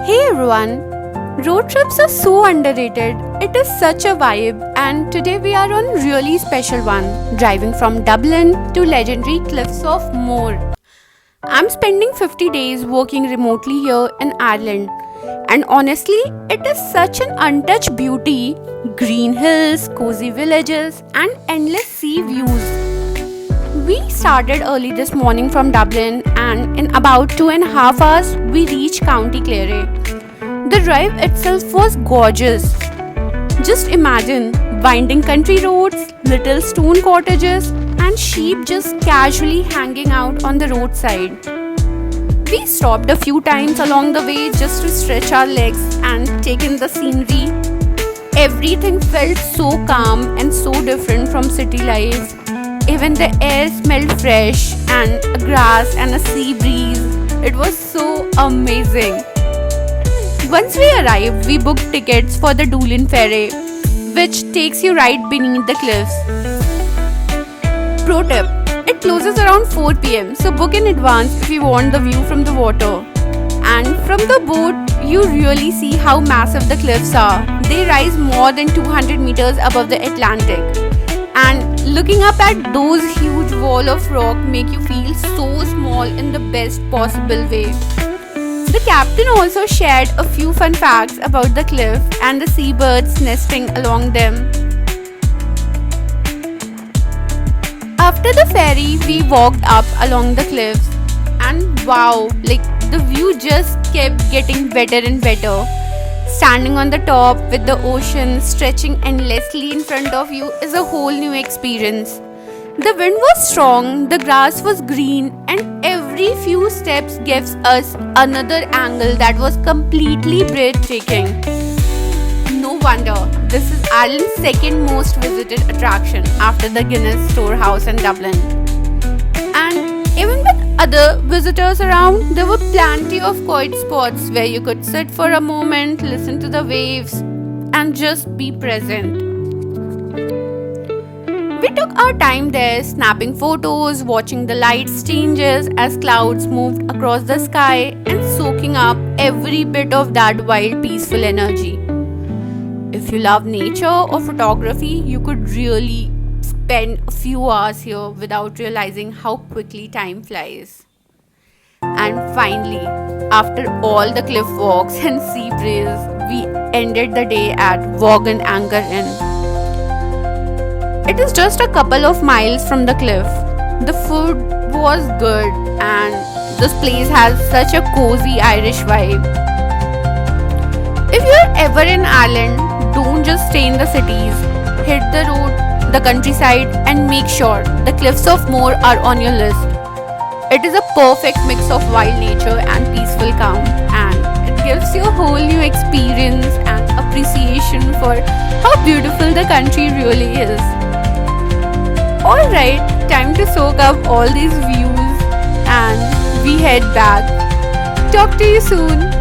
Hey everyone! Road trips are so underrated. It is such a vibe, and today we are on really special one, driving from Dublin to legendary cliffs of Moher. I'm spending 50 days working remotely here in Ireland, and honestly, it is such an untouched beauty. Green hills, cozy villages, and endless sea views. We started early this morning from Dublin, and in about 2.5 hours, we reached County Clare. The drive itself was gorgeous. Just imagine winding country roads, little stone cottages, and sheep just casually hanging out on the roadside. We stopped a few times along the way just to stretch our legs and take in the scenery. Everything felt so calm and so different from city life. Even the air smelled fresh and grass and a sea breeze. It was so amazing. Once we arrived, we booked tickets for the Doolin Ferry, which takes you right beneath the cliffs. Pro tip: it closes around 4 pm, so book in advance if you want the view from the water. And from the boat, you really see how massive the cliffs are. They rise more than 200 meters above the Atlantic. And looking up at those huge wall of rock make you feel so small in the best possible way. The captain also shared a few fun facts about the cliff and the seabirds nesting along them. After the ferry, we walked up along the cliffs, and wow, the view just kept getting better and better. Standing on the top with the ocean stretching endlessly in front of you is a whole new experience. The wind was strong, the grass was green, and every few steps gives us another angle that was completely breathtaking. No wonder this is Ireland's second most visited attraction after the Guinness Storehouse in Dublin. And even with other visitors around, there were plenty of quiet spots where you could sit for a moment, listen to the waves, and just be present. We took our time there, snapping photos, watching the lights changes as clouds moved across the sky, and soaking up every bit of that wild, peaceful energy. If you love nature or photography, you could really spend a few hours here without realizing how quickly time flies. And finally, after all the cliff walks and sea breeze, we ended the day at Vaughan Anchor Inn. It is just a couple of miles from the cliff. The food was good, and this place has such a cozy Irish vibe. If you're ever in Ireland, don't just stay in the cities. Hit the road, the countryside, and make sure the cliffs of Moher are on your list. It is a perfect mix of wild nature and peaceful calm, and it gives you a whole new experience and appreciation for how beautiful the country really is. Alright, time to soak up all these views and we head back. Talk to you soon.